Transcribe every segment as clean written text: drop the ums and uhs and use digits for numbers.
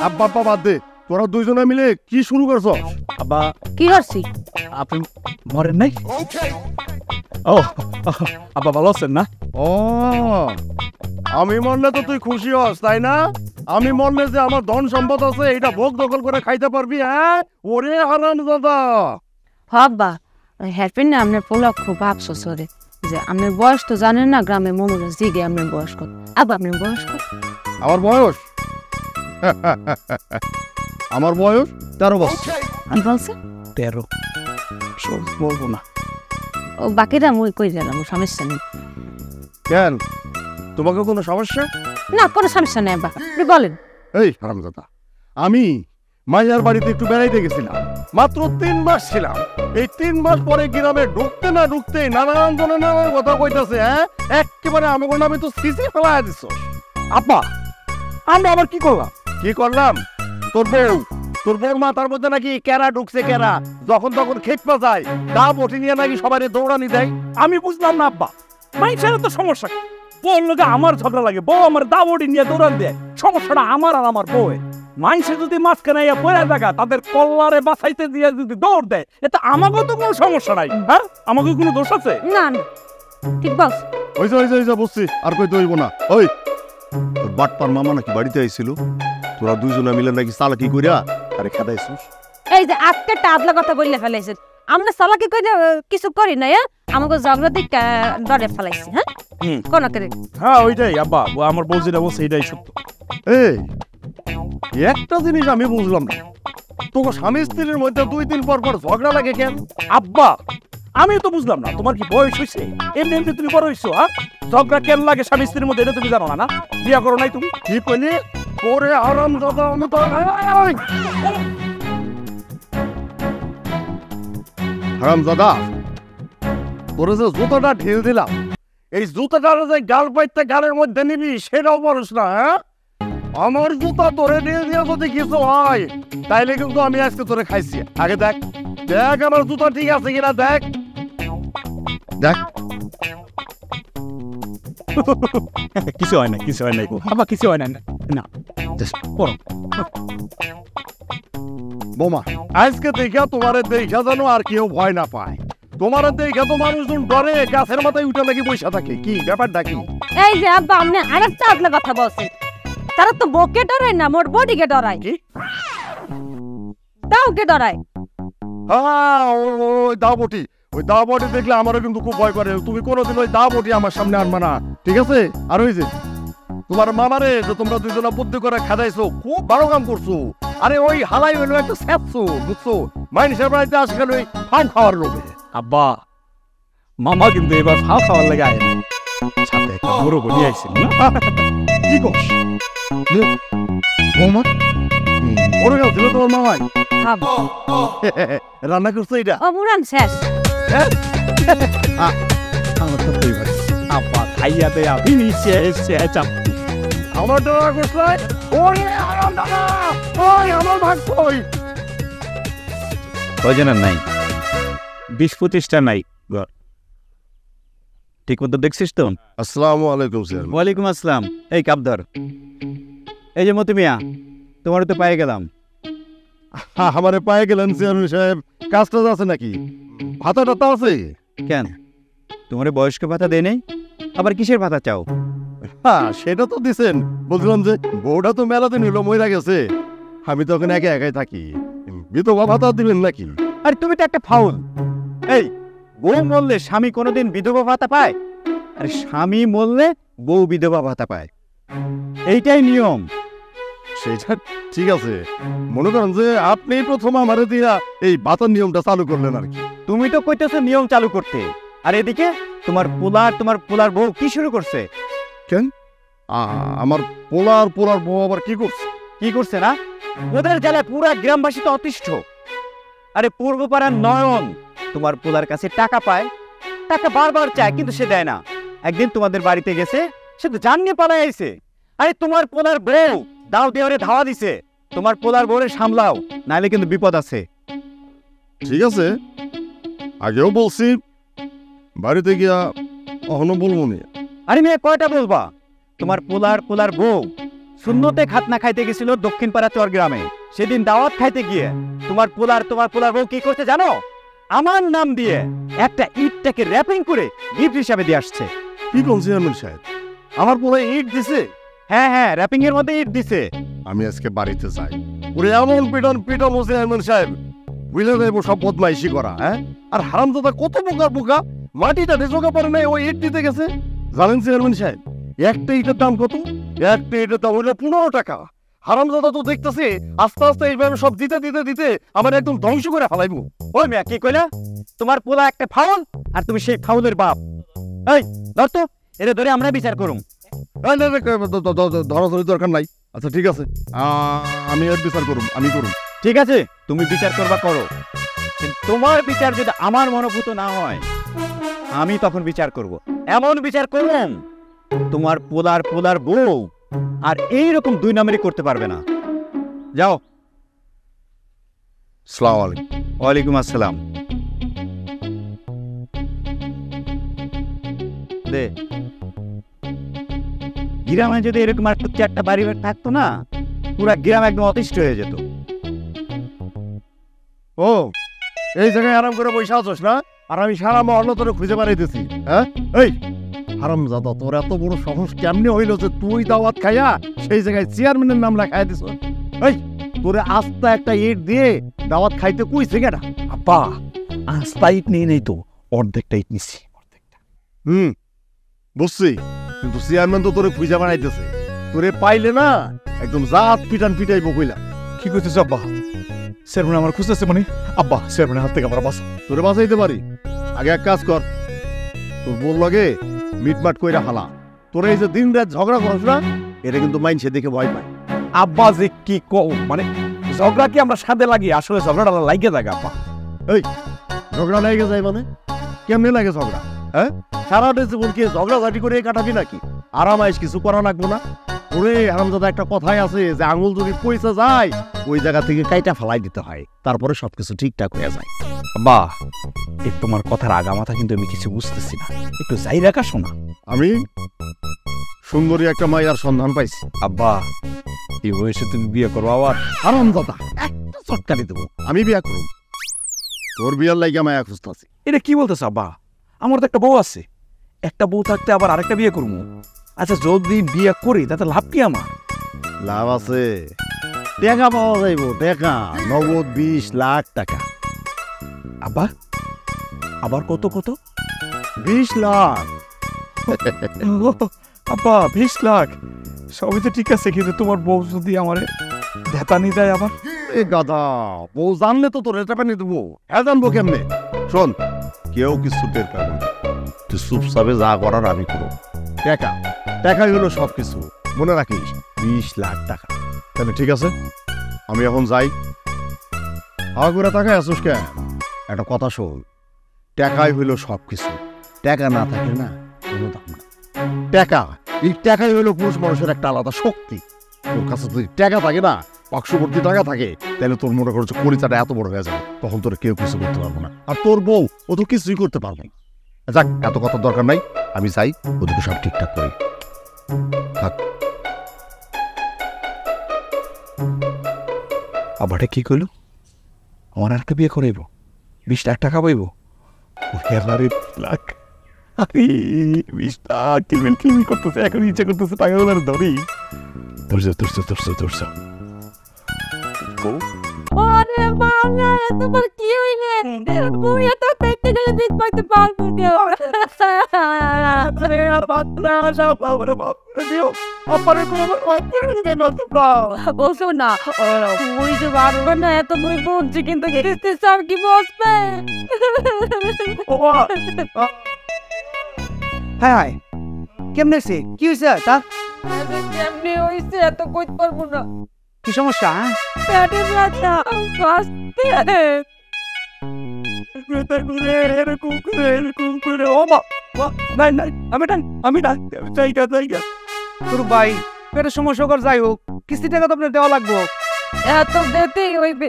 আব্বা আব্বা বাদ দে, তোরা দুইজনে মিলে কি শুরু করছ? আব্বা কি করছি? আপনি মরেন নাই? ও আব্বা ভালো আছেন না? ও, আমি মরলে তো তুই খুশি হস তাই না? আমি মরলে যে আমার ধন সম্পদ আছে এটা ভোগ দখল করে খাইতে পারবি? হ্যাঁ, ওরে হারামজাদা। আব্বা হ্যাপি না আপনার পোলা খুব আফসোস করে যে আপনার বয়স তো জানেন না, গ্রামে মনোরঞ্জ দিকে আপনার বয়স কত? আব্বা আপনার বয়স কত? আমার বয়স আমার বয়স 13 বছর। কি বলছে? 13। বলবো না। ও বাকিটা মুই কই দিলাম, সমস্যা নেই। কেন, তোমাকে কোনো সমস্যা? না, কোনো সমস্যা নেই আব্বা, আপনি বলেন। এই হারামজাদা, আমি মাইয়ার বাড়িতে একটু বেড়াইতে গেছিলাম, মাত্র 3 মাস ছিলাম। এই 3 মাস পরে গ্রামে ঢুকতে না ঢুকতে নানান জনের নানান কথা কইতাছে। হ্যাঁ, একেবারে আমাকে নামে তো সিসি ফেলায় দিছ। আব্বা আমরা আবার কি করলাম? কি করলাম? তোর বউ মাথার মধ্যে নাকি কেরা ঢুকছে, কেরা যখন তখন খেপা যায়, দা বটি নিয়ে নাকি সবাই দৌড়ানি দেয়। আমি বুঝলাম না আব্বা, মাইছের তো সমস্যা। বউর লোকে আমার ঝগড়া লাগে, বউ আমার দাবড়ি নিয়ে দৌড়ান দেয়। সমস্যাটা আমার আর আমার বউয়ের। মাইসে যদি মাঝখানে পড়ে থাকা তাদের কল্লারে বাঁচাইতে দিয়ে যদি দৌড় দেয়, এতে আমাকেও তো কোনো সমস্যা নাই। হ্যাঁ, আমাকে কোনো দোষ আছে? না না, ঠিক বল। হইছে বুঝছি, আর কই দইব না। ওই তোর বাটপার মামা নাকি বাড়িতে আইছিল, তোরা দুইজনে মিলে নাকি চালাকি কইরা আরে খেদাইছিস। এই যে আজকে আদলা কথা বললে ফেলাইছেন, আমরা সালাকি করে কিছু করি না। আমাকে ঝগড়া দিকে ডরে ফেলাইছি। হ্যাঁ কোন করে? হ্যাঁ ওইটাই আব্বা, আমার বউ যেটা বলছে এটাই সত্য। এই একটা জিনিস আমি বুঝলাম না, তোকে স্বামী স্ত্রীর মধ্যে 2 দিন পর পর ঝগড়া লাগে কেন? আব্বা আমি তো বুঝলাম না, তোমার কি বয়স হয়েছে? এমনি এমনি তুমি বড় হয়েছো। হ্যাঁ, ঝগড়া কেন লাগে স্বামী স্ত্রীর মধ্যে এটা তুমি জানো না? না বিয়া করো নাই তুমি? কি কইলি? ওরে হারামজাদা, আমি তো হারামজাদা, তোরে যে জুতোটা ঢিল দিলাম, এই জুতোটা যে গাল পাইতে গালের মধ্যে নিবি সেটাও পারস না। হ্যাঁ, আমার জুতা তোরে ঢিল দিয়ে যদি কিছু হয় তাইলে কিন্তু আমি আজকে তোরে খাইছি। আগে দেখ দেখ আমার জুতা ঠিক আছে কিনা, দেখ দেখ। কিছু হয় না, কিছু হয় নাই আব্বা, কিছু হয় না। না পড়ো বোমা, আজকে দেখা তোমারে দেখা জানো আর কেউ ভয় না পায়। তোমারে দেখা তো মানুষজন ডরে, গাছের মাথায় উঠে নাকি বসে থাকে। কি ব্যাপারটা কি? এই যে আব্বা আপনি আরেকটা আদলা কথা বলছেন, তারা তো বউকে ডরায় না, মোর বডিকে ডরায়। কি? তাও কে ডরায়? হ্যাঁ, ওই দাবটি, ওই দাবটি দেখলে আমারও কিন্তু খুব ভয় করে। তুমি কোনোদিন ওই দাবটি আমার সামনে আনবা না, ঠিক আছে? আর ওই যে তোমার মামারে যে তোমরা দুজনে বুদ্ধি করে খাদাইছো, খুব ভালো কাম করছো। আরে ওই হালাই হইলো একটা স্যাপছো, বুঝছো? মানুষের বাড়িতে আসে গেল ওই ফাউ খাওয়ার লোভে। আব্বা মামা কিন্তু এবার ফাও খাওয়ার লেগে আয় না, সাথে একটা বড় বনি আইছিল না। কি করছ বৌমা? ওরে গেছিল তোমার মামাই খাবো। রান্না করছো এটা? ও মুরান শেষ। আমার তো তুই ভাই আব্বা খাইয়া দেয়া ফিনিশে এসে আমার ডরা করছে। ওরে আরাম দাদা, ওই আমার ভাগ কই? কয়জনের নাই? 20-25টা নাই ঘর। ঠিক মতো দেখছিস তো? আসসালামু আলাইকুম স্যার। ওয়ালাইকুম আসসালাম। এই কাপদার, এই যে মতি মিয়া, তোমার তো পায়ে গেলাম। আমারে পায়ে গেলেন চেয়ারম্যান সাহেব, কাজ টাজ আছে নাকি? ভাতা টাতা আছে? কেন, তোমার বয়স্ক ভাতা দেয় নেই? আবার কিসের ভাতা চাও? হ্যাঁ সেটা তো দিছেন, বলছিলাম যে বউটা তো মেলা দিন হইলো মইরা গেছে, আমি তো ওখানে একা একাই থাকি, বিধবা ভাতা দিবেন নাকি? আরে তুমি তো একটা ফাউল। এই বউ মরলে স্বামী কোনোদিন বিধবা ভাতা পায়? আরে স্বামী মরলে বউ বিধবা ভাতা পায়, এইটাই নিয়ম। সেটা ঠিক আছে, মনে করেন যে আপনি প্রথম আমারে দিয়া এই ভাতার নিয়মটা চালু করলেন আর কি। তুমি তো কইতেছো নিয়ম চালু করতে, আর এদিকে তোমার পোলার বউ কি শুরু করছে? কেন আমার পোলার বউ আবার কি করছে? কি করছে না? ওদের জ্বালায় পুরা গ্রামবাসী তো অতিষ্ঠ। আরে পূর্বপাড়ার নয়ন তোমার পোলার কাছে টাকা পায়, টাকা বারবার চায় কিন্তু সে দেয় না। একদিন তোমাদের বাড়িতে গেছে, সে তো জান নিয়ে পালায় আইছে। আরে তোমার পোলার বউ দাও দেওয়ারে ধাওয়া দিছে, তোমার পোলার বউরে সামলাও, নাইলে কিন্তু বিপদ আছে। ঠিক আছে, আগেও বলছি, বাড়িতে গিয়া অহনো বলবো নি। আরে মেয়ে কয়টা বলবা? তোমার পোলার বউ সুন্নতে খাতনা খাইতে গেছিল দক্ষিণ পাড়া চর গ্রামে। সেদিন দাওয়াত খাইতে গিয়ে তোমার পোলার বউ কি করতে জানো? আমার নাম দিয়ে একটা ইটটাকে র্যাপিং করে গিফট হিসাবে দিয়ে আসছে। কি কোন চেয়ারম্যান সাহেব, আমার পোলা ইট দিছে? হ্যাঁ হ্যাঁ, র্যাপিং এর মধ্যে ইট দিছে। আমি আজকে বাড়িতে যাই, ওরে এমন পিটন চেয়ারম্যান সাহেব, বুঝলে যাইবো সব বদমাইশি করা। হ্যাঁ, আর হারামজাদা কত বোকা মাটিটা ঢেচোকা পড়ে নাই, ওই ইট দিতে গেছে। জানেন চেয়ারম্যান সাহেব, একটা ইটের দাম কত? একটা ইটের দাম হইলো 15 টাকা। হারামজাদা তো দেখতেছে আস্তে আস্তে এইভাবে সব দিতে দিতে দিতে আমার একদম ধ্বংস করে ফেলাইবো। ওই মিয়া, কি কইলা? তোমার পোলা একটা ফাউল আর তুমি সেই ফাউলের বাপ। এই ধর তো, এটা ধরে আমরা বিচার করুম। ধরাধরি দরকার নাই। আচ্ছা ঠিক আছে, আমি এর বিচার করুম, আমি করুম। ঠিক আছে, তুমি বিচার করবা করো, কিন্তু তোমার বিচার যদি আমার মনোভূত না হয় আমি তখন বিচার করব। এমন বিচার করুম তোমার পোলার বউ আর এইরকম 2 নাম্বারই করতে পারবে না। যাও। আসসালামু আলাইকুম। ওয়ালাইকুম আসসালাম। দে, গ্রামে যদি এরকম আর 4টা বাড়ি থাকতো না, পুরা গ্রাম একদম অতিষ্ঠ হয়ে যেত। ও, এই জায়গায় আরাম করে বসে আছোস না? আর আমি সারা মহল্লা তোরে খুঁজে বেড়াইতেছি। হ্যাঁ, এই হারামজাদা, তোর এত বড় সাহস কেমনে হইল যে তুই দাওয়াত খাইয়া সেই জায়গায় চেয়ারম্যানের নাম লেখাই দিছ? এই তোরে আস্তা একটা ইট দিয়ে দাওয়াত খাইতে কইছে কেডা? আপা, আস্তা ইট নেই নেই তো, অর্ধেকটা ইট নিচ্ছি। বুঝছি, কিন্তু চেয়ারম্যান তো তোরে খুঁজে বেড়াইতেছে। তোরে পাইলে না একদম জাত পিটাইবো কইলা। কি করতেছ আব্বা? চেয়ারম্যান আমার খুঁজতেছে মানে? আব্বা, চেয়ারম্যানের হাত থেকে আমার বাঁচা। তোরে বাঁচাইতে পারি। আগে এক কাজ কর, তোর বোন লাগে মিটমাট কইরা হালা। তোরা এই যে দিন রাত ঝগড়া করছ না, এটা কিন্তু মাইনসে দেখে ভয় পায়। আব্বা যে কি কও, মানে ঝগড়া কি আমরা সাথে লাগি? আসলে ঝগড়াটা লাগিয়ে থাকে আব্বা। এই ঝগড়া লেগে যায় মানে? কেমনে লাগে ঝগড়া? হ্যাঁ, সারাটা জীবন কি ঝগড়া ঝাঁটি করে কাটাবি নাকি? আরামাইশ কিছু করা লাগবো না? ওরে হারামজাদা, একটা কথাই আছে যে আঙুল যদি পয়সা যায় ওই জায়গা থেকে কাইটা ফেলাই দিতে হয়, তারপরে সবকিছু ঠিকঠাক হয়ে যায়। আব্বা, এই তোমার কথার আগামাথা কিন্তু আমি কিছু বুঝতেছি না, একটু যাই রাখা শোনা। আমি সুন্দরী একটা মাইয়ার সন্ধান পাইছি। আব্বা, এই বয়সে তুমি বিয়ে করবো আবার? হারামজাদা, একটা চটকারি দেবো, আমি বিয়া করব। তোর বিয়ার লাইগা মায়া খুঁজতাছি। এটা কি বলতেছ আব্বা? আমার তো একটা বউ আছে, একটা বউ থাকতে আবার আরেকটা বিয়ে করবো? আচ্ছা, যদি বিয়ে করি তাতে লাভ কি আমার? লাভ আছে, টাকা পাওয়া যাইব, টাকা নগদ 20 লাখ টাকা। আব্বা, আবার কত কত? 20 লাখ। আব্বা, 20 লাখ সবই তো ঠিক আছে, কিন্তু তোমার বউ যদি আমার ধ্যাতানি দেয় আবার? এ গাধা, বউ জানলে তো তোর এটা পানি দেবো। হ্যাঁ, জানবো কেমনে? শোন, কেউ কিছু টের পাবো না, তুই চুপচাপে যা করার আমি করবো। টাকাই হলো সবকিছু, মনে রাখিস। 20 লাখ টাকা। তাহলে ঠিক আছে, আমি এখন যাই। হাওয়া করে তাকাই আসুস কেন? একটা কথা শোন, টাকাই হইলো সবকিছু, টাকা না থাকে না কোনো দাম না। এই টাকাই হইলো পুরুষ মানুষের একটা আলাদা শক্তি। তোর কাছে যদি টাকা থাকে না, বাক্সভর্তি টাকা থাকে, তাহলে তোর মনে করছে কলিজাটা এত বড় হয়ে যাবে, তখন তোর কেউ কিছু করতে পারবো না। আর তোর বউ, ও তো কিছুই করতে পারবে না। যাক, এত কথার দরকার নাই, আমি যাই, ওদিকে সব ঠিকঠাক করি। থাক। আবারটা কি কইল? আমার একটা বিয়ে করাইব, 20 লাখ টাকা পাইব? লাখ 20 লাখ কিলমিল করতেছে, এখন ইচ্ছা করতেছে টাকাগুলো ধরি। ধরছ ওরে বাবা, তোমার কি হইছে? বউ এত দেখতে গেলে দিন পাইতে পারবো না। বলছো না, ওই যে বারবার না এত বই বলছি, কিন্তু কিস্তি সব কি বসবে? হ্যাঁ, কেমনে সে কি হয়েছে? তা কেমনি হইছে এত কইতে পারবো না। কি সমস্যা? পেটে ব্যথা, বাঁচতে তোর ভাই পেটের সমস্যা কর, যাই হোক কিস্তি টাকা তো আপনার দেওয়া লাগবো। এত দিতেই হইবে,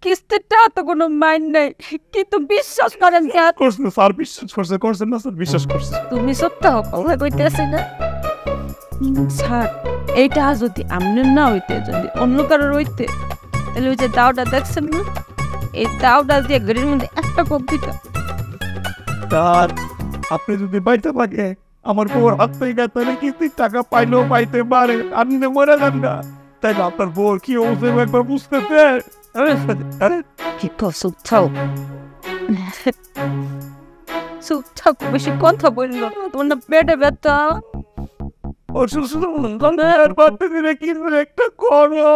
কিস্তিটা তো কোনো মাইন নেই, কিন্তু বিশ্বাস করেন স্যার, বিশ্বাস করছেন না স্যার? বিশ্বাস করছে। তুমি সত্য কথা কইতেছি না স্যার। এইটা যদি আপনার না হইতে, যদি অন্য কারোর হইতে, তাহলে ওই যে দাওটা দেখছেন না, এই দাওটা দিয়ে ঘরের মধ্যে একটা কোপ দিত। স্যার আপনি যদি পাইতে পারে আমার বউর হাত থেকে তাহলে কিস্তির টাকা পাইলেও পাইতে পারে, আপনি তো মরে যান না। তাই না আপনার বউর কি অবস্থা একবার বুঝতেছে? আরে কি চুপ থাও, চুপ থাক, বেশি কথা বললো না, তোমার না পেটে ব্যথা। অসুস্থ কিছু একটা করো।